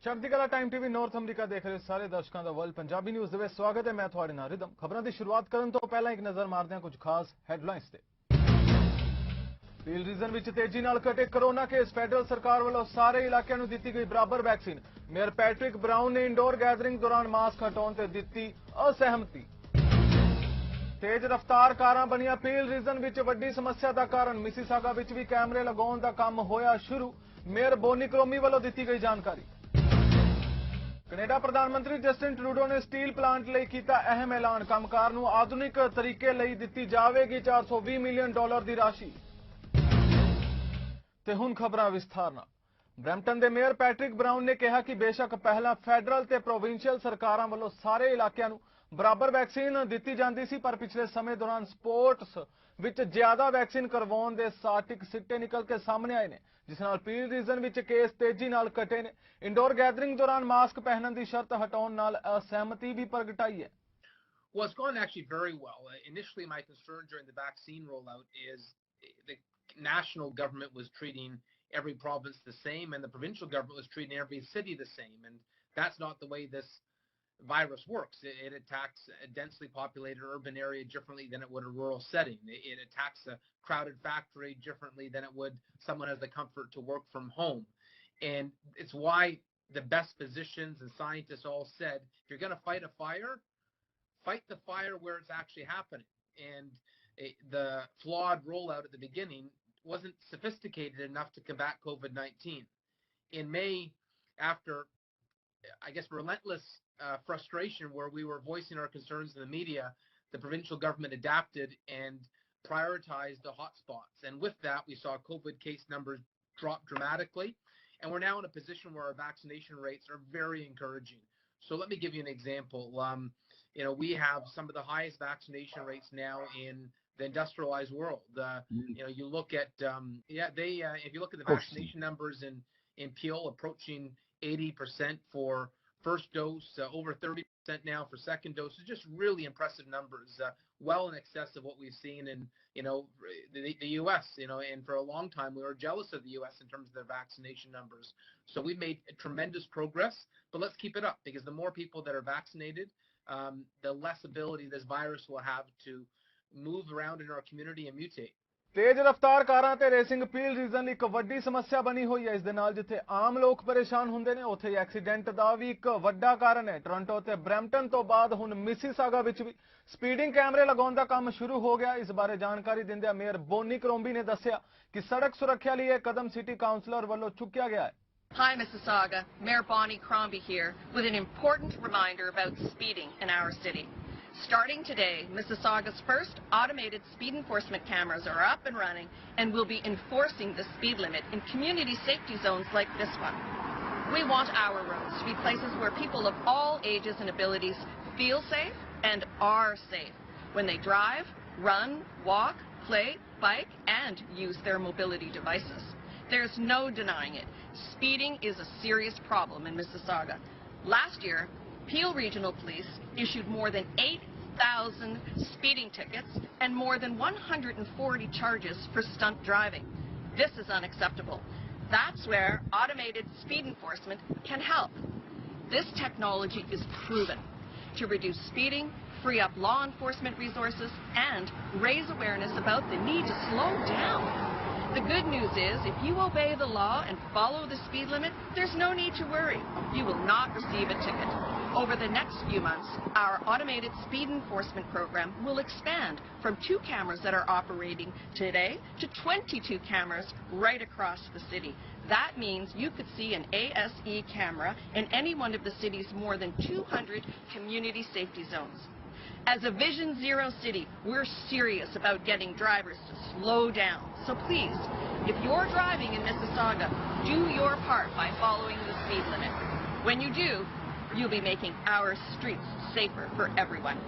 Chardikla time TV north अमरीका देख रहे सारे दर्शकों का वर्ल्ड पंजाबी न्यूज़ ਦੇ ਵਿੱਚ स्वागत है। मैं ਤੁਹਾਡੇ ਨਾਲ ਰਿਦਮ। ਖਬਰਾਂ ਦੀ ਸ਼ੁਰੂਆਤ ਕਰਨ ਤੋਂ ਪਹਿਲਾਂ ਇੱਕ ਨਜ਼ਰ ਮਾਰਦੇ ਹਾਂ ਕੁਝ ਖਾਸ ਹੈਡਲਾਈਨਸ ਤੇ। ਪੀਲ ਰੀਜਨ ਵਿੱਚ ਤੇਜ਼ੀ ਨਾਲ ਘਟੇ ਕੋਰੋਨਾ ਕੇਸ। ਫੈਡਰਲ ਸਰਕਾਰ ਵੱਲੋਂ ਸਾਰੇ ਇਲਾਕਿਆਂ ਨੂੰ ਦਿੱਤੀ ਗਈ ਬਰਾਬਰ ਵੈਕਸੀਨ। ਮੇਅਰ ਪੈਟ੍ਰਿਕ ਬਰਾਊਨ ਨੇ ਇੰਡੋਰ ਗੈਦਰਿੰਗ ਦੌਰਾਨ ਮਾਸਕ ਹਟਾਉਣ ਤੇ ਦਿੱਤੀ ਅਸਹਿਮਤੀ। तेज रफ्तार कारां बनिया पील रीजन विच वड्डी समस्या का कारण। मिसिसागा विच भी कैमरे लगाउण दा काम होया शुरू। मेयर बोनी क्रोमी वालों दी गई जानकारी। कनेडा प्रधानमंत्री जस्टिन ट्रूडो ने स्टील प्लांट लई कीता अहम ऐलान। कामकार नूं आधुनिक तरीके लई दित्ती जावेगी $420 मिलियन दी राशि। ते हुण खबरां विस्तार नाल। ब्रैम्पटन के मेयर पैट्रिक ब्राउन ने कहा कि बेशक पहला फैडरल ते प्रोविंशियल सरकारां वालों सारे इलाकिਆਂ ਨੂੰ बराबर वैक्सीन दी जाती सी, पर पिछले समय दौरान स्पोर्ट्स विच ज्यादा वैक्सीन करवाउण दे साटिक सिट्टे निकल के सामने आए ने, जिस नाल पील रीजन विच केस तेजी नाल घटे ने। इंडोर गैदरिंग दौरान मास्क पहनण दी शर्त हटाउण नाल असहमति भी प्रगटाई है। Well, it's gone actually very well. Initially, my concern during the vaccine rollout is the national government was treating every province the same, and the provincial government was treating every city the same, and that's not the way this virus works. It attacks a densely populated urban area differently than it would a rural setting. It attacks a crowded factory differently than it would someone who has the comfort to work from home. And it's why the best physicians and scientists all said, if you're going to fight a fire, fight the fire where it's actually happening. And the flawed rollout at the beginning wasn't sophisticated enough to combat COVID-19. In May, after I guess relentless frustration where we were voicing our concerns in the media, the provincial government adapted and prioritized the hotspots. And with that, we saw COVID case numbers drop dramatically. And we're now in a position where our vaccination rates are very encouraging. So let me give you an example. We have some of the highest vaccination rates now in the industrialized world. You look at, if you look at the vaccination numbers in Peel approaching 80% for first dose, over 30% now for second dose. It's just really impressive numbers, well in excess of what we've seen in, the U.S., and for a long time we were jealous of the U.S. in terms of their vaccination numbers. So we've made tremendous progress, but let's keep it up, because the more people that are vaccinated, the less ability this virus will have to move around in our community and mutate. तेज रफ्तार कारां ते racing पील reason एक वड्डी समस्या बनी हुई है। इस दे नाल जिथे आम लोग परेशान हुंदे ने, उत्थे एक्सीडेंट दा भी एक वड्डा कारण है। टोरंटो ते ब्रैम्पटन तो बाद हुण मिसिसागा विच भी स्पीडिंग कैमरे लगाउण दा काम शुरू हो गया। इस बारे जानकारी दिंदे मेयर बोनी क्रोमी ने दस्सिया कि सड़क सुरक्षा लई यह कदम सिटी काउंसलर वालों चुक्या गया है। Hi Mississauga, Mayor Bonnie Crombie here with an important reminder about speeding in our city. Starting today, Mississauga's first automated speed enforcement cameras are up and running and will be enforcing the speed limit in community safety zones like this one. We want our roads to be places where people of all ages and abilities feel safe and are safe when they drive, run, walk, play, bike, and use their mobility devices. There's no denying it. Speeding is a serious problem in Mississauga. Last year, Peel Regional Police issued more than 8,000 speeding tickets and more than 140 charges for stunt driving. This is unacceptable. That's where automated speed enforcement can help. This technology is proven to reduce speeding, free up law enforcement resources, and raise awareness about the need to slow down. The good news is, if you obey the law and follow the speed limit, there's no need to worry. You will not receive a ticket. Over the next few months, our automated speed enforcement program will expand from 2 cameras that are operating today to 22 cameras right across the city. That means you could see an ASE camera in any one of the city's more than 200 community safety zones. As a Vision Zero city, we're serious about getting drivers to slow down. So please, if you're driving in Mississauga, do your part by following the speed limit. When you do, you'll be making our streets safer for everyone.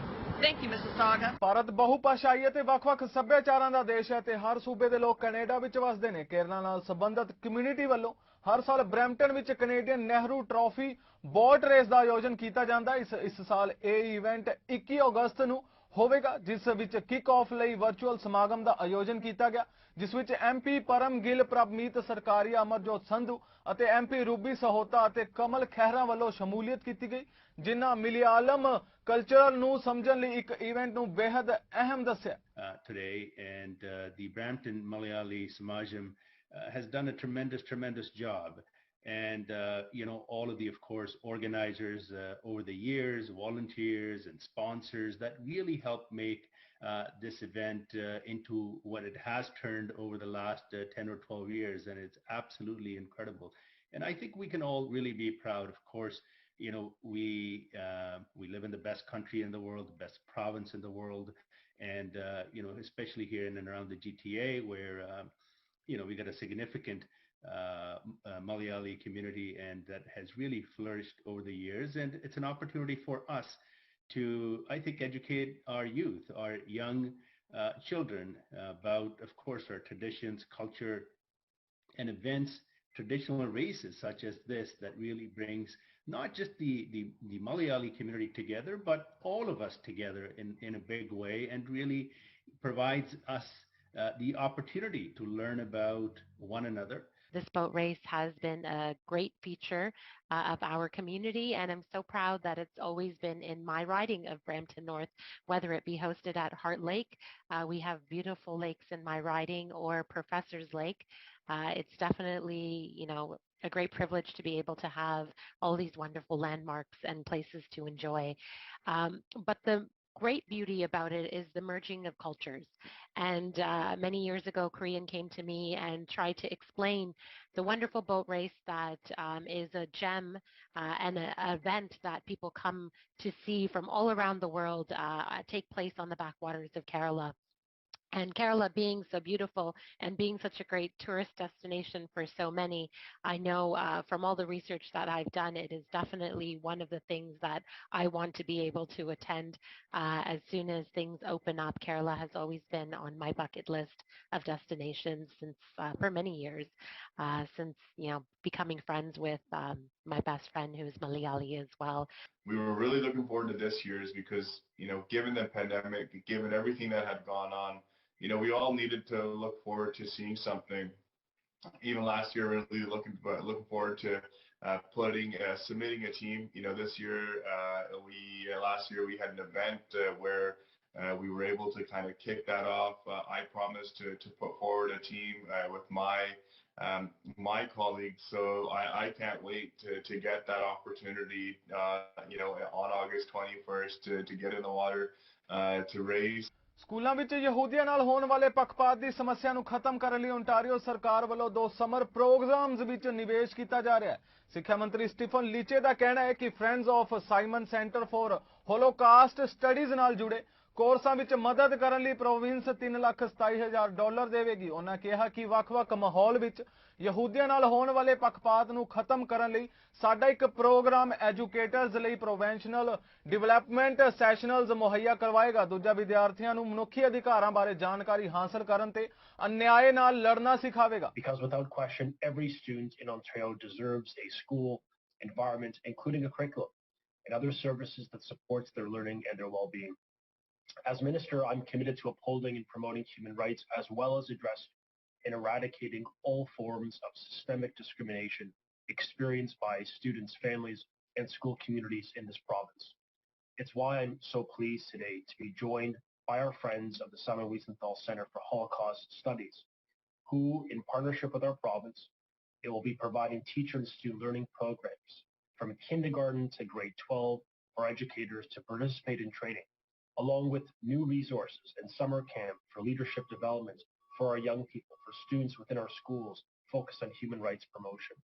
Thank you, Mississauga. Bharat बहुभाषाई ते ਵੱਖ-ਵੱਖ ਸੱਭਿਆਚਾਰਾਂ ਦਾ ਦੇਸ਼ ਹੈ ਤੇ ਹਰ ਸੂਬੇ ਦੇ ਲੋਕ Canada ਵਿੱਚ ਵਸਦੇ ਨੇ। ਕੇਰਲਾ ਨਾਲ ਸੰਬੰਧਿਤ ਕਮਿਊਨਿਟੀ ਵੱਲੋਂ ਹਰ ਸਾਲ ਬਰੈਂਪਟਨ ਵਿੱਚ Canadian Nehru trophy boat race ਦਾ ਆਯੋਜਨ ਕੀਤਾ ਜਾਂਦਾ। ਇਸ ਸਾਲ ਇਹ ਇਵੈਂਟ 21 ਅਗਸਤ ਨੂੰ ਹੋਵੇਗਾ, ਜਿਸ ਵਿੱਚ ਕਿਕ ਆਫ ਲਈ ਵਰਚੁਅਲ ਸਮਾਗਮ ਦਾ ਆਯੋਜਨ ਕੀਤਾ ਗਿਆ, ਜਿਸ ਵਿੱਚ MP ਪਰਮ ਗਿੱਲ, ਪ੍ਰਭਮੀਤ ਸਰਕਾਰੀ, ਅਮਰਜੋਤ ਸੰਧੂ ਅਤੇ MP ਰੂਬੀ ਸਹੋਤਾ ਅਤੇ ਕਮਲ ਖਹਿਰਾ ਵੱਲੋਂ ਸ਼ਮੂਲੀਅਤ ਕੀਤੀ ਗਈ, ਜਿਨ੍ਹਾਂ ਮਲਿਆਲਮ ਕਲਚਰ ਨੂੰ ਸਮਝਣ ਲਈ ਇੱਕ ਇਵੈਂਟ ਨੂੰ ਬੇहद ਅਹਿਮ ਦੱਸਿਆ। Today, and the Brampton Malayali Samajam has done a tremendous job. And, all of the, of course, organizers over the years, volunteers and sponsors that really helped make this event into what it has turned over the last 10 or 12 years. And it's absolutely incredible. And I think we can all really be proud. Of course, we live in the best country in the world, the best province in the world. And, especially here in and around the GTA, where, we got a significant Malayali community, and that has really flourished over the years. And it's an opportunity for us to, I think, educate our youth, our young children about, of course, our traditions, culture, and events, traditional races such as this, that really brings not just the Malayali community together, but all of us together in a big way, and really provides us the opportunity to learn about one another. This boat race has been a great feature of our community, and I'm so proud that it's always been in my riding of Brampton North, whether it be hosted at Heart Lake. We have beautiful lakes in my riding, or Professor's Lake. It's definitely, a great privilege to be able to have all these wonderful landmarks and places to enjoy. But the great beauty about it is the merging of cultures. And many years ago, Korean came to me and tried to explain the wonderful boat race that is a gem and an event that people come to see from all around the world take place on the backwaters of Kerala. And Kerala being so beautiful and being such a great tourist destination for so many, I know from all the research that I've done, it is definitely one of the things that I want to be able to attend as soon as things open up. Kerala has always been on my bucket list of destinations since for many years, since becoming friends with my best friend who is Malayali as well. We were really looking forward to this year's because, given the pandemic, given everything that had gone on, we all needed to look forward to seeing something. Even last year, really looking forward to submitting a team. This year, last year we had an event where we were able to kind of kick that off. I promised to put forward a team with my colleagues, so I can't wait to get that opportunity. On August 21st to get in the water to raise. ਸਕੂਲਾਂ ਵਿੱਚ ਯਹੂਦੀਆਂ ਨਾਲ ਹੋਣ ਵਾਲੇ ਪੱਖਪਾਤ ਦੀ ਸਮੱਸਿਆ ਨੂੰ ਖਤਮ ਕਰਨ ਲਈ ਓਨਟਾਰੀਓ ਸਰਕਾਰ ਵੱਲੋਂ 2 ਸਮਰ ਪ੍ਰੋਗਰਾਮਸ ਵਿੱਚ ਨਿਵੇਸ਼ ਕੀਤਾ ਜਾ ਰਿਹਾ ਹੈ। ਸਿੱਖਿਆ ਮੰਤਰੀ ਸਟੀਫਨ ਲੀਚੇ ਦਾ ਕਹਿਣਾ ਹੈ ਕਿ friends of Simon centre for Holocaust studies ਨਾਲ ਜੁੜੇ ਕੋਰਸਾਂ ਵਿੱਚ ਮਦਦ ਕਰਨ ਲਈ ਪ੍ਰੋਵਿੰਸ $3,27,000 ਦੇਵੇਗੀ। ਉਹਨਾਂ ਕਿਹਾ ਕਿ ਵੱਖ-ਵੱਖ ਮਾਹੌਲ ਵਿੱਚ ਯਹੂਦੀਆਂ ਨਾਲ ਹੋਣ ਵਾਲੇ ਪੱਖਪਾਤ ਨੂੰ ਖਤਮ ਕਰਨ ਲਈ ਸਾਡਾ ਇੱਕ ਪ੍ਰੋਗਰਾਮ ਐਜੂਕੇਟਰਸ ਲਈ ਪ੍ਰੋਫੈਸ਼ਨਲ ਡਿਵੈਲਪਮੈਂਟ ਸੈਸ਼ਨਲਸ ਮੁਹੱਈਆ ਕਰਵਾਏਗਾ। ਦੂਜਾ ਵਿਦਿਆਰਥੀਆਂ ਨੂੰ ਮਨੁੱਖੀ ਅਧਿਕਾਰਾਂ ਬਾਰੇ ਜਾਣਕਾਰੀ ਹਾਸਲ ਕਰਨ ਤੇ ਅਨਿਆਏ ਨਾਲ ਲੜਨਾ ਸਿਖਾਵੇਗਾ। Because without question, every student in Ontario deserves a school environment, including a curriculum and other services that supports their learning and their well-being. As Minister, I'm committed to upholding and promoting human rights, as well as addressing and eradicating all forms of systemic discrimination experienced by students, families, and school communities in this province. It's why I'm so pleased today to be joined by our friends of the Simon Wiesenthal Center for Holocaust Studies, who, in partnership with our province, will be providing teacher and student learning programs from kindergarten to grade 12 for educators to participate in training, along with new resources and summer camp for leadership development for our young people, for students within our schools focused on human rights promotion.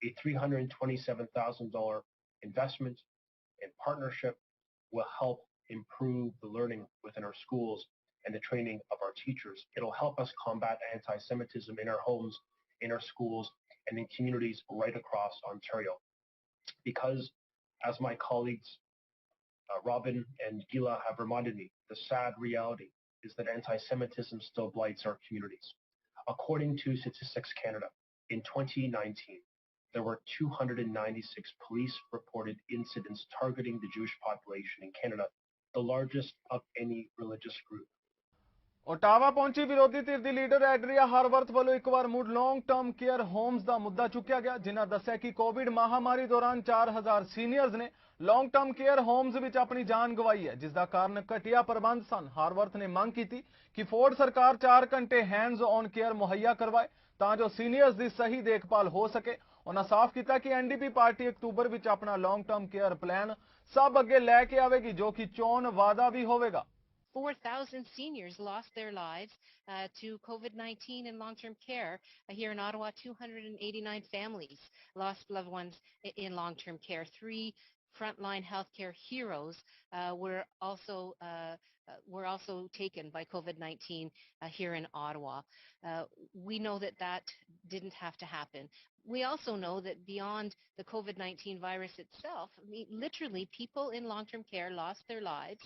A $327,000 investment and partnership will help improve the learning within our schools and the training of our teachers. It'll help us combat anti-Semitism in our homes, in our schools, and in communities right across Ontario. Because, as my colleagues Robin and Gila have reminded me, the sad reality is that anti-Semitism still blights our communities. According to Statistics Canada, in 2019, there were 296 police-reported incidents targeting the Jewish population in Canada, the largest of any religious group. Ottawa पहुंची विरोधी धिर दी leader Adria हारवर्थ ਵੱਲੋਂ ਇੱਕ ਵਾਰ ਮੁੜ long term care homes ਦਾ ਮੁੱਦਾ ਚੁੱਕਿਆ ਗਿਆ ਜਿਨ੍ਹਾਂ ਦੱਸਿਆ ਕਿ ਕੋਵਿਡ ਮਹਾਮਾਰੀ ਦੌਰਾਨ 4000 ਸੀਨੀਅਰਜ਼ ਨੇ ਲੌਂਗ ਟਰਮ ਕੇਅਰ ਹੋਮਸ ਵਿੱਚ ਆਪਣੀ ਜਾਨ ਗਵਾਈ ਹੈ ਜਿਸ ਦਾ ਕਾਰਨ ਘਟੀਆ ਪ੍ਰਬੰਧ ਸਨ ਹਾਰਵਰਥ ਨੇ ਮੰਗ ਕੀਤੀ ਕਿ ਫੋਰਡ ਸਰਕਾਰ 4 ਘੰਟੇ ਹੈਂਡਜ਼ ਔਨ ਕੇਅਰ ਮੁਹੱਈਆ ਕਰਵਾਏ ਤਾਂ ਜੋ ਸੀਨੀਅਰਜ਼ ਦੀ ਸਹੀ ਦੇਖਭਾਲ ਹੋ ਸਕੇ ਉਹਨਾਂ ਸਾਫ਼ ਕੀਤਾ ਕਿ ਐਨਡੀਪੀ ਪਾਰਟੀ ਅਕਤੂਬਰ ਵਿੱਚ ਆਪਣਾ ਲੌਂਗ ਟਰਮ ਕੇਅਰ ਪਲਾਨ ਸਭ ਅੱਗੇ ਲੈ ਕੇ ਆਵੇਗੀ ਜੋ ਕਿ ਚੋਣ ਵਾਅਦਾ ਵੀ ਹੋਵੇਗਾ 4,000 seniors lost their lives to COVID-19 in long-term care. Here in Ottawa, 289 families lost loved ones in long-term care. 3 frontline healthcare heroes were also taken by COVID-19 here in Ottawa. We know that didn't have to happen. We also know that beyond the COVID-19 virus itself, literally people in long-term care lost their lives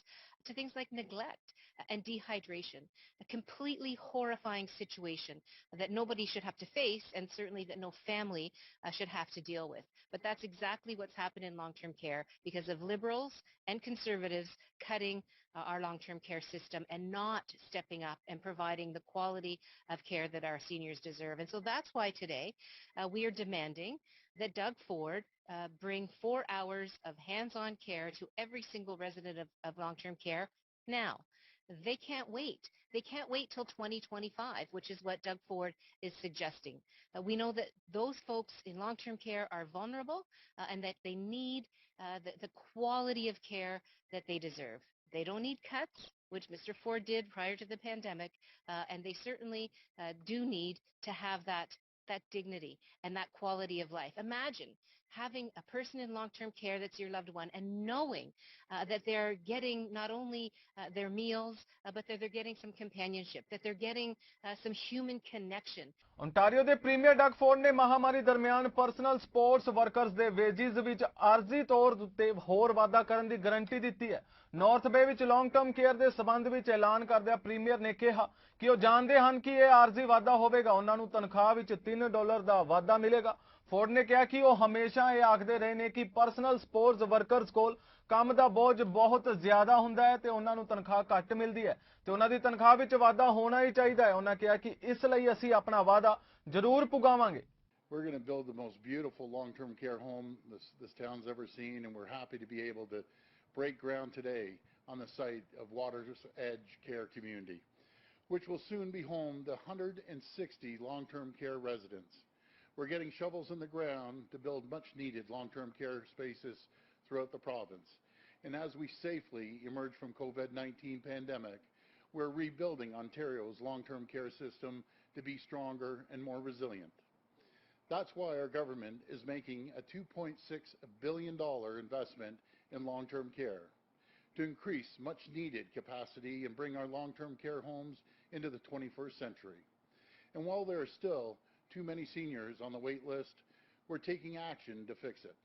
to things like neglect and dehydration, a completely horrifying situation that nobody should have to face and certainly that no family should have to deal with. But that's exactly what's happened in long-term care because of Liberals and Conservatives cutting our long-term care system and not stepping up and providing the quality of care that our seniors deserve. And so that's why today we are demanding that Doug Ford bring 4 hours of hands-on care to every single resident of long-term care now. They can't wait. They can't wait till 2025, which is what Doug Ford is suggesting. We know that those folks in long-term care are vulnerable and that they need the quality of care that they deserve. They don't need cuts, which Mr. Ford did prior to the pandemic, and they certainly do need to have that dignity and that quality of life. Imagine having a person in long-term care that's your loved one and knowing that they're getting not only their meals, but that they're getting some companionship, that they're getting some human connection. Ontario ਦੇ premier Doug Ford ਨੇ ਮਹਾਮਾਰੀ ਦਰਮਿਆਨ personal sports workers ਦੇ wages ਵਿੱਚ ਆਰਜ਼ੀ ਤੌਰ ਉੱਤੇ ਹੋਰ ਵਾਧਾ ਕਰਨ ਦੀ ਗਾਰੰਟੀ ਦਿੱਤੀ ਹੈ ਨਾਰਥ ਬੇ ਵਿੱਚ ਲੌਂਗ ਟਰਮ ਕੇਅਰ ਦੇ ਸਬੰਧ ਵਿੱਚ ਐਲਾਨ ਕਰਦਿਆਂ ਪ੍ਰੀਮੀਅਰ ਨੇ ਕਿਹਾ ਕਿ ਉਹ ਜਾਣਦੇ ਹਨ ਕਿ ਇਹ ਆਰਜ਼ੀ ਵਾਧਾ ਹੋਵੇਗਾ ਉਹਨਾਂ ਨੂੰ ਤਨਖਾਹ ਵਿੱਚ $3 ਦਾ ਵਾਧਾ ਮਿਲੇਗਾ ਫੋਰਡ ਨੇ ਕਿਹਾ ਕਿ ਉਹ ਹਮੇਸ਼ਾ ਇਹ ਆਖਦੇ ਰਹੇ ਨੇ ਕਿ ਪਰਸਨਲ ਸਪੋਰਟਸ ਵਰਕਰਸ ਕੋਲ ਕੰਮ ਦਾ ਬੋਝ ਬਹੁਤ ਜ਼ਿਆਦਾ ਹੁੰਦਾ ਹੈ ਤੇ ਉਹਨਾਂ ਨੂੰ ਤਨਖਾਹ ਘੱਟ ਮਿਲਦੀ ਹੈ ਤੇ ਉਹਨਾਂ ਦੀ ਤਨਖਾਹ ਵਿੱਚ ਵਾਧਾ ਹੋਣਾ ਹੀ ਚਾਹੀਦਾ ਹੈ ਉਹਨਾਂ ਕਿਹਾ ਕਿ ਇਸ ਲਈ ਅਸੀਂ ਆਪਣਾ ਵਾਅਦਾ ਜ਼ਰੂਰ ਪੁਗਾਵਾਂਗੇ We're going to build the most beautiful long-term care home this town's ever seen, and we're happy to be able to break ground today on the site of Water's Edge Care Community, which will soon be home to 160 long-term care residents. We're getting shovels in the ground to build much-needed long-term care spaces throughout the province. And as we safely emerge from COVID-19 pandemic, we're rebuilding Ontario's long-term care system to be stronger and more resilient. That's why our government is making a $2.6 billion investment in long-term care to increase much-needed capacity and bring our long-term care homes into the 21st century. And while there are still too many seniors on the wait list, we're taking action to fix it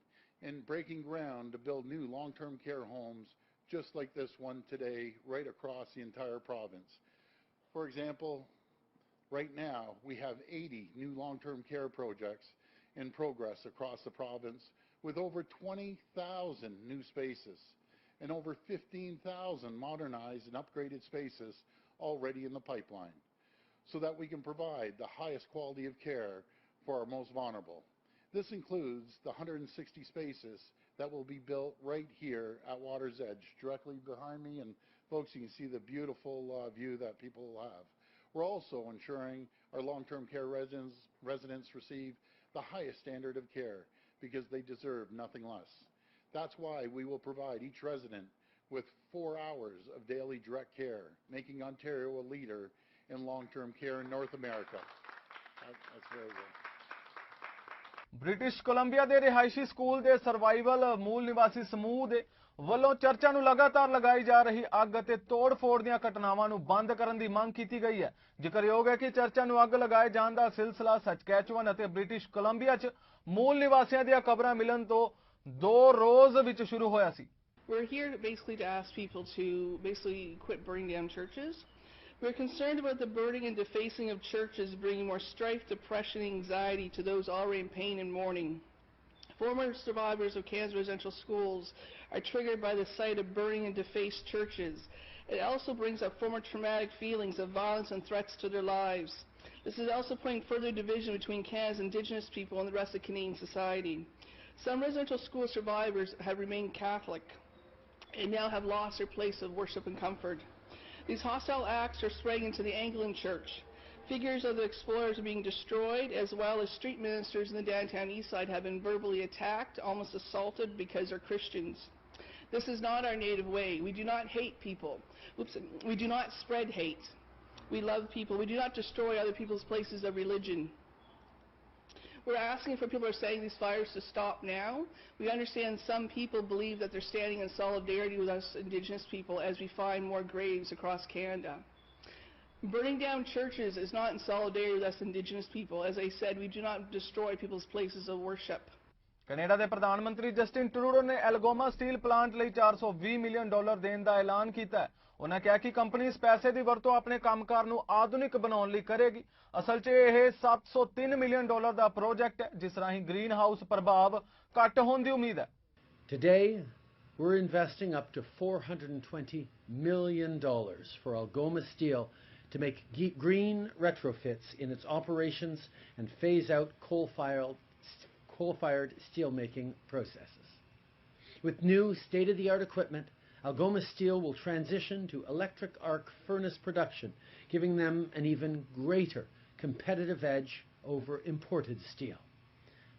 and breaking ground to build new long-term care homes just like this one today right across the entire province. For example, right now, we have 80 new long-term care projects in progress across the province with over 20,000 new spaces and over 15,000 modernized and upgraded spaces already in the pipeline so that we can provide the highest quality of care for our most vulnerable. This includes the 160 spaces that will be built right here at Water's Edge, directly behind me, and folks, you can see the beautiful view that people will have. We're also ensuring our long-term care residents receive the highest standard of care because they deserve nothing less. That's why we will provide each resident with 4 hours of daily direct care, making Ontario a leader in long-term care in North America. That's very good. British Columbia ਦੇ ਰਿਹਾਇਸ਼ੀ school ਦੇ survival ਮੂਲ ਨਿਵਾਸੀ ਸਮੂਹ ਦੇ ਵੱਲੋਂ ਚਰਚਾ ਨੂੰ ਲਗਾਤਾਰ ਲਗਾਈ ਜਾ ਰਹੀ ਅੱਗ ਅਤੇ ਤੋੜ-ਫੋੜ ਦੀਆਂ ਘਟਨਾਵਾਂ ਨੂੰ ਬੰਦ ਕਰਨ ਦੀ ਮੰਗ ਕੀਤੀ ਗਈ ਹੈ ਜ਼ਿਕਰਯੋਗ ਹੈ ਕਿ ਚਰਚਾ ਨੂੰ ਅੱਗ ਲਗਾਏ ਜਾਣ ਦਾ ਸਿਲਸਿਲਾ ਸਚਕੈਚੁਅਨ ਅਤੇ ਬ੍ਰਿਟਿਸ਼ ਕੋਲੰਬੀਆ 'ਚ ਮੂਲ ਨਿਵਾਸੀਆਂ ਦੀਆਂ ਕਬਰਾਂ ਮਿਲਣ ਤੋਂ 2 ਰੋਜ਼ ਵਿੱਚ ਸ਼ੁਰੂ ਹੋਇਆ ਸੀ We're here basically to ask people to quit burning down churches. We're concerned about the burning and defacing of churches, bringing more strife, depression, and anxiety to those already in pain and mourning. Former survivors of Canada's residential schools are triggered by the sight of burning and defaced churches. It also brings up former traumatic feelings of violence and threats to their lives. This is also putting further division between Canada's Indigenous people and the rest of Canadian society. Some residential school survivors have remained Catholic and now have lost their place of worship and comfort. These hostile acts are spreading into the Anglican Church. Figures of the explorers are being destroyed, as well as street ministers in the downtown east side have been verbally attacked, almost assaulted, because they're Christians. This is not our native way. We do not hate people. We do not spread hate. We love people. We do not destroy other people's places of religion. We're asking for people who are setting these fires to stop now. We understand some people believe that they're standing in solidarity with us Indigenous people as we find more graves across Canada. Burning down churches is not in solidarity with us Indigenous people. As I said, we do not destroy people's places of worship. Canada ਦੇ ਪ੍ਰਧਾਨ ਮੰਤਰੀ Justin Trudeau ਨੇ ਐਲਗੋਮਾ steel plant ਲਈ $420 million ਦੇਣ ਦਾ ਐਲਾਨ ਕੀਤਾ ਹੈ। ਉਹਨਾਂ ਕਿਹਾ ਕਿ ਕੰਪਨੀ ਇਸ ਪੈਸੇ ਦੀ ਵਰਤੋਂ ਆਪਣੇ ਕੰਮਕਾਰ ਨੂੰ ਆਧੁਨਿਕ ਬਣਾਉਣ ਲਈ ਕਰੇਗੀ। ਅਸਲ 'ਚ ਇਹ $703 ਮਿਲੀਅਨ ਦਾ ਪ੍ਰੋਜੈਕਟ ਹੈ, ਜਿਸ ਰਾਹੀਂ ਗ੍ਰੀਨ ਹਾਊਸ ਪ੍ਰਭਾਵ ਘੱਟ ਹੋਣ ਦੀ ਉਮੀਦ ਹੈ। Today, we're investing up to $420 million for Algoma Steel to make green retrofits in its operations and phase out coal-fired steelmaking processes. With new state-of-the-art equipment, Algoma Steel will transition to electric arc furnace production, giving them an even greater competitive edge over imported steel.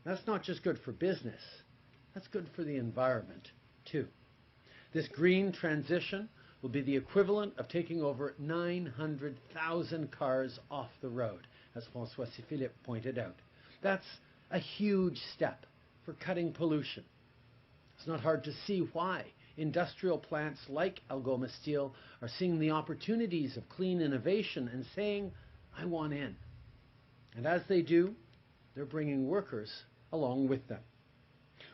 That's not just good for business, that's good for the environment, too. This green transition will be the equivalent of taking over 900,000 cars off the road, as François Philippe pointed out. That's a huge step for cutting pollution. It's not hard to see why industrial plants like Algoma Steel are seeing the opportunities of clean innovation and saying, I want in. And as they do, they're bringing workers along with them.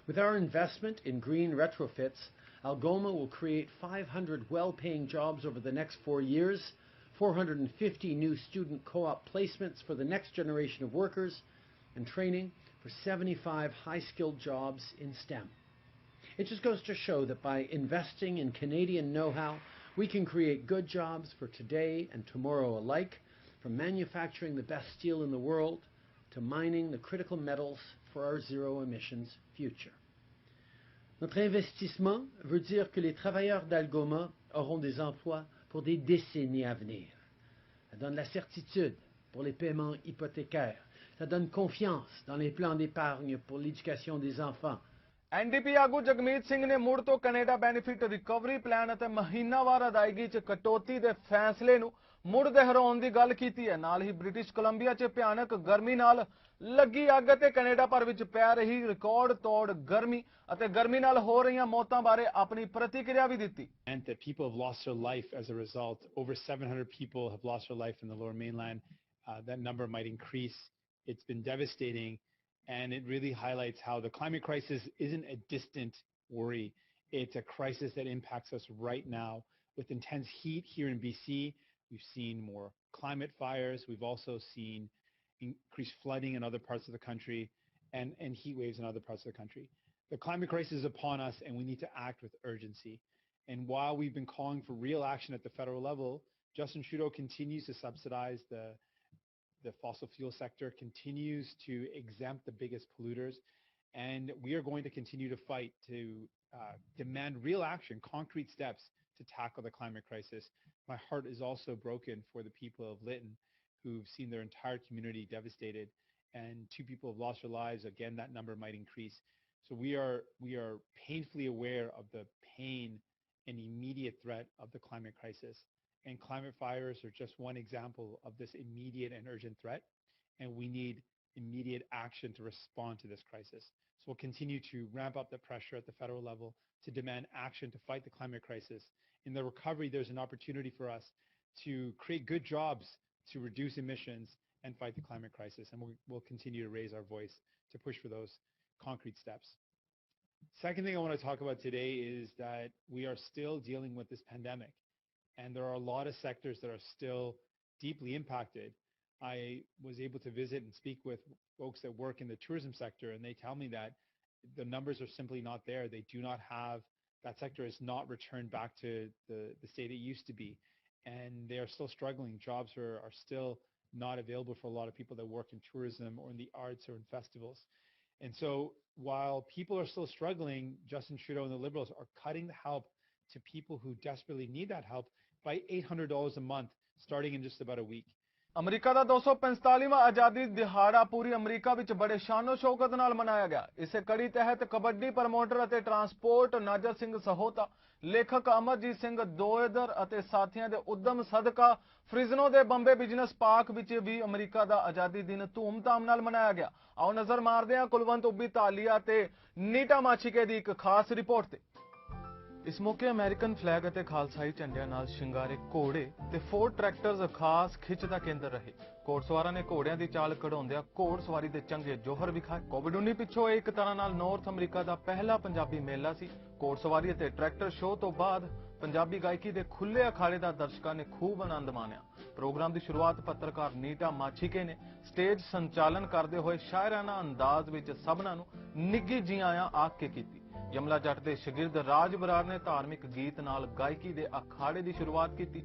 With our investment in green retrofits, Algoma will create 500 well-paying jobs over the next 4 years, 450 new student co-op placements for the next generation of workers, and training for 75 high-skilled jobs in STEM. It just goes to show that by investing in Canadian know-how, we can create good jobs for today and tomorrow alike, from manufacturing the best steel in the world to mining the critical metals for our zero-emissions future. Notre investissement veut dire que les travailleurs d'Algoma auront des emplois pour des décennies à venir. Ça donne la certitude pour les paiements hypothécaires. Ça donne confiance dans les plans d'épargne pour l'éducation des enfants. NDP ਆਗੂ ਜਗਮੀਤ ਸਿੰਘ ਨੇ ਮੁੜ ਤੋਂ Canada benefit recovery plan ਅਤੇ ਮਹੀਨਾਵਾਰ ਅਦਾਇਗੀ 'ਚ ਕਟੌਤੀ ਦੇ ਫੈਸਲੇ ਨੂੰ ਮੁੜ ਦੁਹਰਾਉਣ ਦੀ ਗੱਲ ਕੀਤੀ ਹੈ। ਨਾਲ ਹੀ ਬ੍ਰਿਟਿਸ਼ ਕੋਲੰਬੀਆ 'ਚ ਭਿਆਨਕ ਗਰਮੀ ਨਾਲ ਲੱਗੀ ਅੱਗ ਅਤੇ ਕੈਨੇਡਾ ਭਰ ਵਿੱਚ ਪੈ ਰਹੀ ਰਿਕਾਰਡ ਤੋੜ ਗਰਮੀ ਅਤੇ ਗਰਮੀ ਨਾਲ ਹੋ ਰਹੀਆਂ ਮੌਤਾਂ ਬਾਰੇ ਆਪਣੀ ਪ੍ਰਤੀਕਿਰਿਆ ਵੀ ਦਿੱਤੀ। And that people have lost their life as a result. Over 700 people have lost their life in the Lower Mainland. That number might increase. It's been devastating. And it really highlights how the climate crisis isn't a distant worry. It's a crisis that impacts us right now. With intense heat here in BC, we've seen more climate fires. We've also seen increased flooding in other parts of the country and heat waves in other parts of the country. The climate crisis is upon us, and we need to act with urgency. And while we've been calling for real action at the federal level, Justin Trudeau continues to subsidize the fossil fuel sector, continues to exempt the biggest polluters, and we are going to continue to fight to demand real action, concrete steps to tackle the climate crisis. My heart is also broken for the people of Lytton who've seen their entire community devastated, and 2 people have lost their lives. Again, that number might increase. So we are painfully aware of the pain and immediate threat of the climate crisis. And climate fires are just one example of this immediate and urgent threat. And we need immediate action to respond to this crisis. So we'll continue to ramp up the pressure at the federal level to demand action to fight the climate crisis. In the recovery, there's an opportunity for us to create good jobs to reduce emissions and fight the climate crisis. And we'll continue to raise our voice to push for those concrete steps. Second thing I want to talk about today is that we are still dealing with this pandemic. And there are a lot of sectors that are still deeply impacted. I was able to visit and speak with folks that work in the tourism sector, and they tell me that the numbers are simply not there. They do not have, that sector has not returned back to the state it used to be. And they are still struggling. Jobs are still not available for a lot of people that work in tourism or in the arts or in festivals. And so while people are still struggling, Justin Trudeau and the Liberals are cutting the help to people who desperately need that help by $800 a month, starting in just about a week. America ਦਾ 245ਵਾਂ ਆਜ਼ਾਦੀ ਦਿਹਾੜਾ ਪੂਰੀ America ਵਿੱਚ ਬੜੇ ਸ਼ਾਨੋ ਸ਼ੌਕਤ ਨਾਲ ਮਨਾਇਆ ਗਿਆ। ਇਸੇ ਕੜੀ ਤਹਿਤ ਕਬੱਡੀ ਪ੍ਰਮੋਟਰ ਅਤੇ ਟਰਾਂਸਪੋਰਟ ਨਾਜਰ ਸਿੰਘ ਸਹੋਤਾ, ਲੇਖਕ ਅਮਰਜੀਤ ਸਿੰਘ ਦੋਇਦਰ ਅਤੇ ਸਾਥੀਆਂ ਦੇ ਉਦਮ ਸਦਕਾ ਫ੍ਰਿਜ਼ਨੋ ਦੇ ਬੰਬੇ ਬਿਜ਼ਨਸ ਪਾਰਕ ਵਿੱਚ ਵੀ ਅਮਰੀਕਾ ਦਾ ਆਜ਼ਾਦੀ ਦਿਨ ਧੂਮਧਾਮ ਨਾਲ ਮਨਾਇਆ ਗਿਆ। ਆਓ ਨਜ਼ਰ ਮਾਰਦੇ ਹਾਂ ਕੁਲਵੰਤ ਉੱਬੀ ਧਾਲੀਆ ਤੇ ਨੀਟਾ ਮਾਛੀਕੇ ਦੀ ਇੱਕ ਖਾਸ ਰਿਪੋਰਟ ਤੇ। ਇਸ ਮੌਕੇ ਅਮਰੀਕਨ ਫਲੈਗ ਅਤੇ ਖਾਲਸਾਈ ਝੰਡਿਆਂ ਨਾਲ ਸ਼ਿੰਗਾਰੇ ਘੋੜੇ ਤੇ ਫੋਰਡ ਟਰੈਕਟਰਸ ਖਾਸ ਖਿੱਚ ਦਾ ਕੇਂਦਰ ਰਹੇ। ਘੋੜਸਵਾਰਾਂ ਨੇ ਘੋੜਿਆਂ ਦੀ ਚਾਲ ਕਢਾਉਂਦਿਆਂ ਘੋੜਸਵਾਰੀ ਦੇ ਚੰਗੇ ਜੋਹਰ ਵਿਖਾਏ। ਕੋਵਿਡ-19 ਪਿੱਛੋਂ ਇਹ ਇੱਕ ਤਰ੍ਹਾਂ ਨਾਲ ਨਾਰਥ ਅਮਰੀਕਾ ਦਾ ਪਹਿਲਾ ਪੰਜਾਬੀ ਮੇਲਾ ਸੀ। ਘੋੜਸਵਾਰੀ ਅਤੇ ਟਰੈਕਟਰ ਸ਼ੋਅ ਤੋਂ ਬਾਅਦ ਪੰਜਾਬੀ ਗਾਇਕੀ ਦੇ ਖੁੱਲੇ ਅਖਾੜੇ ਦਾ ਦਰਸ਼ਕਾਂ ਨੇ ਖੂਬ ਆਨੰਦ ਮਾਣਿਆ। ਪ੍ਰੋਗਰਾਮ ਦੀ ਸ਼ੁਰੂਆਤ ਪੱਤਰਕਾਰ ਨੀਟਾ ਮਾਛੀਕੇ ਨੇ ਸਟੇਜ ਸੰਚਾਲਨ ਕਰਦੇ ਹੋਏ ਸ਼ਾਇਰਾਨਾ ਅੰਦਾਜ਼ ਵਿੱਚ ਸਭਨਾਂ ਨੂੰ ਨਿੱਘੀ ਜੀ ਆਇਆਂ ਆਖ ਕੇ ਕੀਤੀ। ਯਮਲਾ ਜੱਟ ਦੇ ਸ਼ਾਗਿਰਦ ਰਾਜ ਬਰਾੜ ਨੇ ਧਾਰਮਿਕ ਗੀਤ ਨਾਲ ਗਾਇਕੀ ਦੇ ਅਖਾੜੇ ਦੀ ਸ਼ੁਰੂਆਤ ਕੀਤੀ।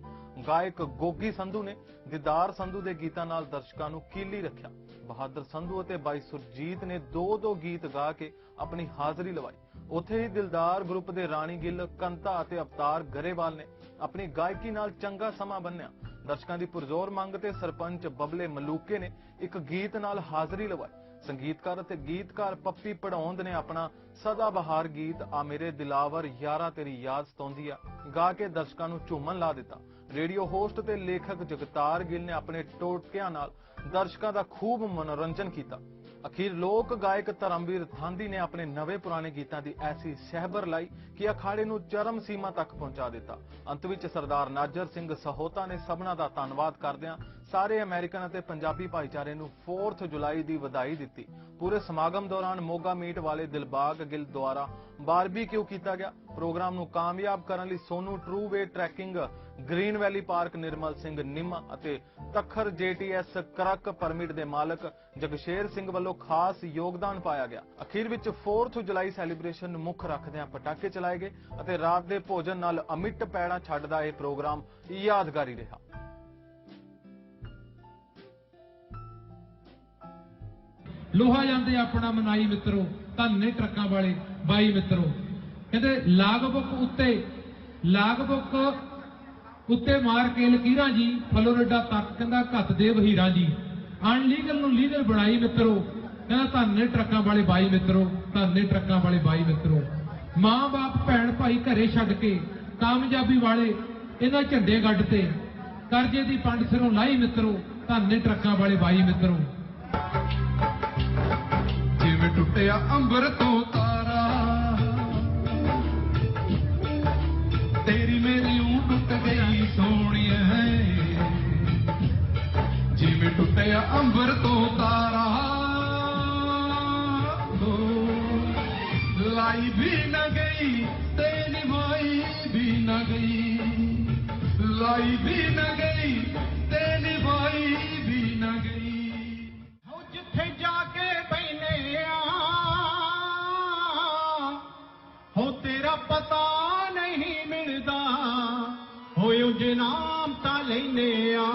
ਗਾਇਕ ਗੋਗੀ ਸੰਧੂ ਨੇ ਦੀਦਾਰ ਸੰਧੂ ਦੇ ਗੀਤਾਂ ਨਾਲ ਦਰਸ਼ਕਾਂ ਨੂੰ ਕੀਲੀ ਰੱਖਿਆ। ਬਹਾਦਰ ਸੰਧੂ ਅਤੇ ਬਾਈ ਸੁਰਜੀਤ ਨੇ ਦੋ ਗੀਤ ਗਾ ਕੇ ਆਪਣੀ ਹਾਜ਼ਰੀ ਲਵਾਈ। ਉੱਥੇ ਹੀ ਦਿਲਦਾਰ ਗਰੁੱਪ ਦੇ ਰਾਣੀ ਗਿੱਲ, ਕੰਤਾ ਅਤੇ ਅਵਤਾਰ ਗਰੇਵਾਲ ਨੇ ਆਪਣੀ ਗਾਇਕੀ ਨਾਲ ਚੰਗਾ ਸਮਾਂ ਬੰਨਿਆ। ਦਰਸ਼ਕਾਂ ਦੀ ਪੁਰਜ਼ੋਰ ਮੰਗ ਤੇ ਸਰਪੰਚ ਬਬਲੇ ਮਲੂਕੇ ਨੇ ਇੱਕ ਗੀਤ ਨਾਲ ਹਾਜ਼ਰੀ ਲਵਾਈ। ਸੰਗੀਤਕਾਰ ਅਤੇ ਗੀਤਕਾਰ ਪੱਪੀ ਪੜੌਂਦ ਨੇ ਆਪਣਾ ਸਦਾ ਬਹਾਰ ਗੀਤ ਆ ਮੇਰੇ ਦਿਲਾਵਰ ਯਾਰਾ ਤੇਰੀ ਯਾਦ ਸਤਾਉਂਦੀ ਆ ਗਾ ਕੇ ਦਰਸ਼ਕਾਂ ਨੂੰ ਝੂਮਣ ਲਾ ਦਿੱਤਾ। ਰੇਡੀਓ ਹੋਸਟ ਤੇ ਲੇਖਕ ਜਗਤਾਰ ਗਿੱਲ ਨੇ ਆਪਣੇ ਟੋਟਕਿਆਂ ਨਾਲ ਦਰਸ਼ਕਾਂ ਦਾ ਖੂਬ ਮਨੋਰੰਜਨ ਕੀਤਾ। ਅਖੀਰ ਲੋਕ ਗਾਇਕ ਧਰਮਵੀਰ ਥਾਂਦੀ ਨੇ ਆਪਣੇ ਨਵੇਂ ਪੁਰਾਣੇ ਗੀਤਾਂ ਦੀ ਐਸੀ ਸਹਿਬਰ ਲਾਈ ਕਿ ਅਖਾੜੇ ਨੂੰ ਚਰਮ ਸੀਮਾ ਤੱਕ ਪਹੁੰਚਾ ਦਿੱਤਾ। ਅੰਤ ਵਿੱਚ ਸਰਦਾਰ ਨਾਜਰ ਸਿੰਘ ਸਹੋਤਾ ਨੇ ਸਭਨਾਂ ਦਾ ਧੰਨਵਾਦ ਕਰਦਿਆਂ ਸਾਰੇ ਅਮਰੀਕਨ ਅਤੇ ਪੰਜਾਬੀ ਭਾਈਚਾਰੇ ਨੂੰ 4 ਜੁਲਾਈ ਦੀ ਵਧਾਈ ਦਿੱਤੀ। ਪੂਰੇ ਸਮਾਗਮ ਦੌਰਾਨ ਮੋਗਾ ਮੀਟ ਵਾਲੇ ਦਿਲਬਾਗ ਗਿੱਲ ਦੁਆਰਾ ਬਾਰਬੀਕਿਊ ਕੀਤਾ ਗਿਆ। ਪ੍ਰੋਗਰਾਮ ਨੂੰ ਕਾਮਯਾਬ ਕਰਨ ਲਈ ਸੋਨੂ ਟਰੂ ਵੇ ਟਰੈਕਿੰਗ, ਗ੍ਰੀਨ ਵੈਲੀ ਪਾਰਕ ਨਿਰਮਲ ਸਿੰਘ ਨਿੰਮਾ ਅਤੇ ਤਖਰ JTS ਕਰਕ ਪਰਮਿਟ ਦੇ ਮਾਲਕ ਜਗਸ਼ੇਰ ਸਿੰਘ ਵੱਲੋਂ ਖਾਸ ਯੋਗਦਾਨ ਪਾਇਆ ਗਿਆ। ਅਖੀਰ ਵਿੱਚ 4 ਜੁਲਾਈ ਸੈਲੀਬ੍ਰੇਸ਼ਨ ਨੂੰ ਮੁੱਖ ਰੱਖਦਿਆਂ ਪਟਾਕੇ ਚਲਾਏ ਗਏ ਅਤੇ ਰਾਤ ਦੇ ਭੋਜਨ ਨਾਲ ਅਮਿੱਟ ਪੈੜਾ ਛੱਡਦਾ ਇਹ ਪ੍ਰੋਗਰਾਮ ਯਾਦਗਾਰੀ ਰਿਹਾ। ਲੋਹਾ ਜਾਂਦੇ ਆਪਣਾ ਮਨਾਈ ਮਿੱਤਰੋ, ਧੰਨੇ ਟਰੱਕਾਂ ਵਾਲੇ ਬਾਈ ਮਿੱਤਰੋ। ਕਹਿੰਦੇ ਲਾਗਬੁੱਕ ਉੱਤੇ ਮਾਰ ਕੇ ਲਕੀਰਾਂ ਜੀ, ਫਲੋਰੀਡਾ ਤੱਕ ਕਹਿੰਦਾ ਘੱਤ ਦੇ ਵਹੀਰਾਂ ਜੀ। ਅਨਲੀਗਲ ਨੂੰ ਲੀਗਲ ਬਣਾਈ ਮਿੱਤਰੋ, ਕਹਿੰਦਾ ਧੰਨੇ ਟਰੱਕਾਂ ਵਾਲੇ ਬਾਈ ਮਿੱਤਰੋ, ਧੰਨੇ ਟਰੱਕਾਂ ਵਾਲੇ ਬਾਈ ਮਿੱਤਰੋ। ਮਾਂ ਬਾਪ ਭੈਣ ਭਾਈ ਘਰੇ ਛੱਡ ਕੇ ਕਾਮਯਾਬੀ ਵਾਲੇ ਇਹਨਾਂ ਝੰਡੇ ਗੱਡ ਤੇ ਕਰਜ਼ੇ ਦੀ ਪੰਡ ਸਿਰੋਂ ਲਾਈ ਮਿੱਤਰੋ, ਧੰਨੇ ਟਰੱਕਾਂ ਵਾਲੇ ਬਾਈ ਮਿੱਤਰੋ। ਜਿਵੇਂ ਟੁੱਟਿਆ ਅੰਬਰ ਤੋਂ ਤਾਰਾ, ਤੇਰੀ ਮੇਰੀ ਊਂ ਟੁੱਟ ਗਈ ਸੋਹਣੀਏ। ਜਿਵੇਂ ਟੁੱਟਿਆ ਅੰਬਰ ਤੋਂ ਤਾਰਾ, ਲਾਈ ਵੀ ਨਾ ਗਈ ਤੇ ਨਿਭਾਈ ਵੀ ਨਾ ਗਈ, ਲਾਈ ਵੀ ਨਾ ਗਈ ਤੇ ਨਿਭਾਈ ਵੀ ਨਾ ਗਈ। ਹੋ ਜਿੱਥੇ ਜਾ ਕੇ ਬੈਨੇ ਆ, ਹੋ ਤੇਰਾ ਪਤਾ ਨਹੀਂ ਮਿਲਦਾ, ਹੋਏ ਉਂਝ ਨਾਮ ਤਾਂ ਲੈਨੇ ਆ,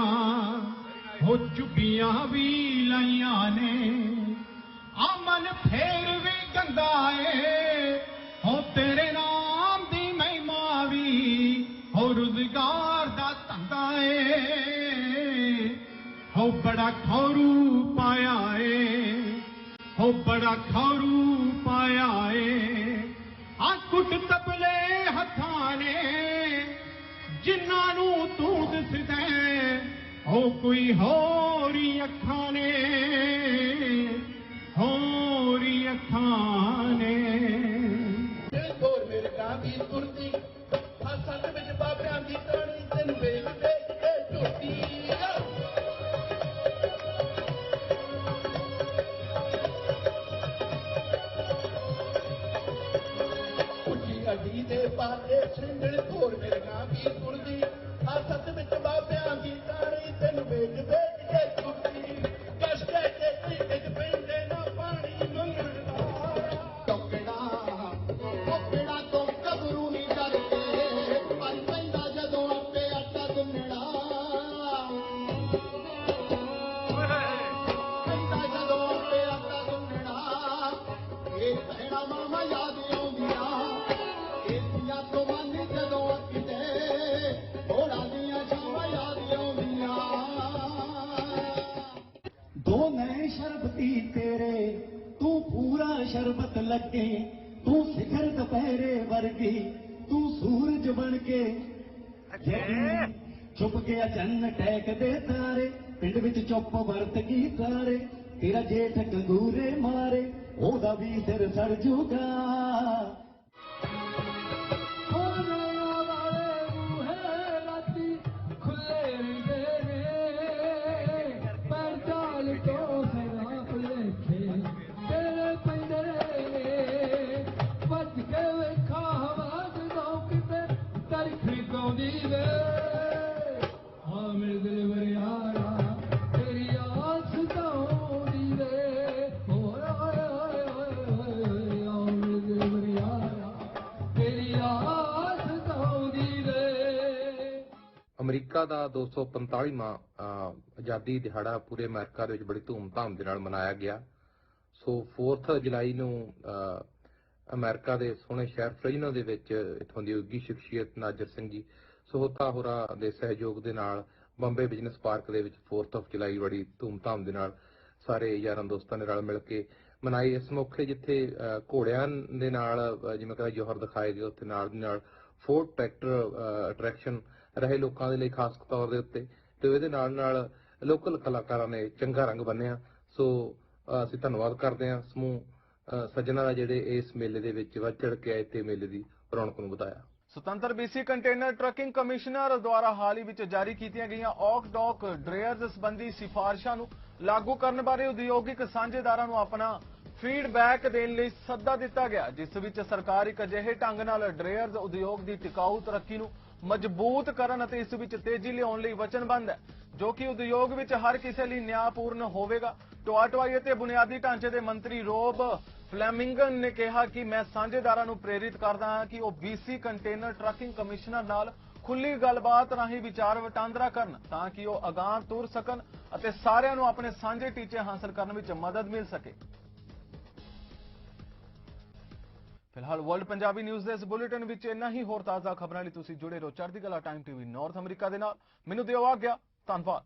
ਹੋ ਚੁੱਕੀਆਂ ਵੀ ਲਾਈਆਂ ਨੇ, ਅਮਨ ਫੇਰ ਵੀ ਗੰਦਾ ਏ, ਹੋ ਤੇਰੇ ਨਾਮ ਦੀ ਮਹਿਮਾ ਵੀ, ਹੋ ਰੁਜ਼ਗਾਰ ਦਾ ਧੰਦਾ ਏ, ਹੋ ਬੜਾ ਖੌਰੂ ਪਾਇਆ ਏ, ਹੋ ਬੜਾ ਖੌਰੂ ਪਾਇਆ ਏ। ਆ ਕੁੱਟ ਤਬਲੇ ਹੱਥਾਂ ਨੇ ਜਿਨ੍ਹਾਂ ਨੂੰ ਤੂੰ ਦਿਸਦਾ, ਹੋ ਕੋਈ ਹੋਰੀ ਅੱਖਾਂ ਨੇ, ਹੋਰੀ ਅੱਖਾਂ ਨੇ। ਮੇਰੇ ਕਾਂ ਦੀ ਤੁਰਦੀ ਫਾਸਾਂ ਦੇ ਵਿੱਚ ਬਾਬਿਆਂ ਦੀ ਤਾਣੀ, ਤੈਨੂੰ ਵੇਖ ਵੇਖ ਕੇ ਝੋਟੀ। ਉੱਚੀ ਅੱਡੀ ਦੇ ਪਾਲੇ ਸਿੰਗਲ ਘੋਰ ਮੇਰੇ ਕਾਂ ਦੀ ਤੁਰਦੀ ਫਾਸਾਂ ਦੇ ਵਿੱਚ ਬਾਬਿਆਂ ਦੀ ਤਾਣੀ, ਤੈਨੂੰ ਵੇਖ ਵੇਖ ਕੇ ਝੋਟੀ। ਕਸ਼ਟੇ ਤੇ ਇੱਕ ਪਿੰਡੇ ਨਾ ਪਾਣੀ ਮੰਗਣਾ। वर्गी तेरे तू पूरा शरबत लगे तू शिखर दोपहरे वर्गी तू सूरज बन के छुप गया चन्न टैक दे तारे पिंड विच चुप वरत की तारे तेरा जेठ कंगूरे मारे ओदा भी सिर सड़ जूगा ਅਮਰੀਕਾ ਦਾ 245ਵਾਂ ਆਜ਼ਾਦੀ ਦਿਹਾੜਾ ਪੂਰੇ ਅਮਰੀਕਾ ਦੇ ਵਿੱਚ ਬੜੀ ਧੂਮਧਾਮ ਦੇ ਨਾਲ ਮਨਾਇਆ ਗਿਆ। ਸੋ 4 ਜੁਲਾਈ ਨੂੰ ਅਮਰੀਕਾ ਦੇ ਸੋਹਣੇ ਸ਼ਹਿਰ ਫ੍ਰਿਜਨੋ ਦੇ ਵਿੱਚ ਇੱਥੋਂ ਦੀ ਉੱਗੀ ਸ਼ਖਸੀਅਤ ਨਾਜਰ ਸਿੰਘ ਜੀ ਸੋਹਤਾ ਹੋਰਾਂ ਦੇ ਸਹਿਯੋਗ ਦੇ ਨਾਲ ਬੰਬੇ ਬਿਜ਼ਨਸ ਪਾਰਕ ਦੇ ਵਿੱਚ 4 ਜੁਲਾਈ ਬੜੀ ਧੂਮਧਾਮ ਦੇ ਨਾਲ ਸਾਰੇ ਯਾਰਾਂ ਦੋਸਤਾਂ ਦੇ ਨਾਲ ਮਿਲ ਕੇ ਮਨਾਈ। ਇਸ ਮੌਕੇ ਜਿੱਥੇ ਘੋੜਿਆਂ ਦੇ ਨਾਲ ਜਿਵੇਂ ਕਹਿੰਦਾ ਜੋਹਰ ਦਿਖਾਏ ਗਏ, ਉੱਥੇ ਨਾਲ ਦੀ ਨਾਲ ਫੋਰਡ ਟਰੈਕਟਰ ਅਟਰੈਕਸ਼ਨ ਰਹੇ ਲੋਕਾਂ ਦੇ ਲਈ ਖਾਸ ਤੌਰ ਦੇ ਉੱਤੇ, ਤੇ ਇਹਦੇ ਨਾਲ ਨਾਲ ਲੋਕਲ ਕਲਾਕਾਰਾਂ ਨੇ ਚੰਗਾ ਰੰਗ ਬੰਨਿਆ। ਸੋ ਅਸੀਂ ਧੰਨਵਾਦ ਕਰਦੇ ਹਾਂ ਸਮੂਹ ਸੱਜਣਾ ਦਾ ਜਿਹੜੇ ਇਸ ਮੇਲੇ ਦੇ ਵਿੱਚ ਵੱਧ ਚੜ ਕੇ ਆਏ ਤੇ ਮੇਲੇ ਦੀ ਰੌਣਕ ਨੂੰ ਵਧਾਇਆ। ਸੁਤੰਤਰ BC ਕੰਟੇਨਰ ਟਰੱਕਿੰਗ ਕਮਿਸ਼ਨਰ ਦੁਆਰਾ ਹਾਲ ਹੀ ਵਿੱਚ ਜਾਰੀ ਕੀਤੀਆਂ ਗਈਆਂ ਔਕ-ਡੌਕ ਡਰੇਅਰਜ਼ ਸੰਬੰਧੀ ਸਿਫਾਰਿਸ਼ਾਂ ਨੂੰ ਲਾਗੂ ਕਰਨ ਬਾਰੇ ਉਦਯੋਗਿਕ ਸਾਂਝੇਦਾਰਾਂ ਨੂੰ ਆਪਣਾ ਫੀਡਬੈਕ ਦੇਣ ਲਈ ਸੱਦਾ ਦਿੱਤਾ ਗਿਆ, ਜਿਸ ਵਿੱਚ ਸਰਕਾਰ ਇੱਕ ਅਜਿਹੇ ਢੰਗ ਨਾਲ ਡਰੇਅਰਜ਼ ਉਦਯੋਗ ਦੀ ਟਿਕਾਊ ਤਰੱਕੀ ਨੂੰ ਮਜ਼ਬੂਤ ਕਰਨ ਅਤੇ ਇਸ ਵਿੱਚ ਤੇਜ਼ੀ ਲਿਆਉਣ ਲਈ ਵਚਨਬੱਧ ਹੈ, ਜੋ ਕਿ ਉਦਯੋਗ ਵਿੱਚ ਹਰ ਕਿਸੇ ਲਈ ਨਿਆਂਪੂਰਨ ਹੋਵੇਗਾ। ਢੋਆ ਢੁਆਈ ਅਤੇ ਬੁਨਿਆਦੀ ਢਾਂਚੇ ਦੇ ਮੰਤਰੀ ਰੋਬ ਫਲੈਮਿੰਗਨ ਨੇ ਕਿਹਾ ਕਿ ਮੈਂ ਸਾਂਝੇਦਾਰਾਂ ਨੂੰ ਪ੍ਰੇਰਿਤ ਕਰਦਾ ਹਾਂ ਕਿ ਉਹ BC ਕੰਟੇਨਰ ਟਰੱਕਿੰਗ ਕਮਿਸ਼ਨਰ ਨਾਲ ਖੁੱਲੀ ਗੱਲਬਾਤ ਰਾਹੀਂ ਵਿਚਾਰ ਵਟਾਂਦਰਾ ਕਰਨ ਤਾਂ ਕਿ ਉਹ ਅਗਾਂਹ ਤੁਰ ਸਕਣ ਅਤੇ ਸਾਰਿਆਂ ਨੂੰ ਆਪਣੇ ਸਾਂਝੇ ਟੀਚੇ ਹਾਸਲ ਕਰਨ ਵਿੱਚ ਮਦਦ ਮਿਲ ਸਕੇ। ਫਿਲਹਾਲ ਵਰਲਡ ਪੰਜਾਬੀ ਨਿਊਜ਼ ਦੇ ਇਸ ਬੁਲੇਟਿਨ ਵਿੱਚ ਇੰਨਾ ਹੀ। ਹੋਰ ਤਾਜ਼ਾ ਖਬਰਾਂ ਲਈ ਤੁਸੀਂ ਜੁੜੇ ਰਹੋ ਚੜ੍ਹਦੀ ਕਲਾ ਟਾਈਮ TV ਨਾਰਥ ਅਮਰੀਕਾ ਦੇ ਨਾਲ। ਮੈਨੂੰ ਦਿਓ ਆਗਿਆ। ਧੰਨਵਾਦ।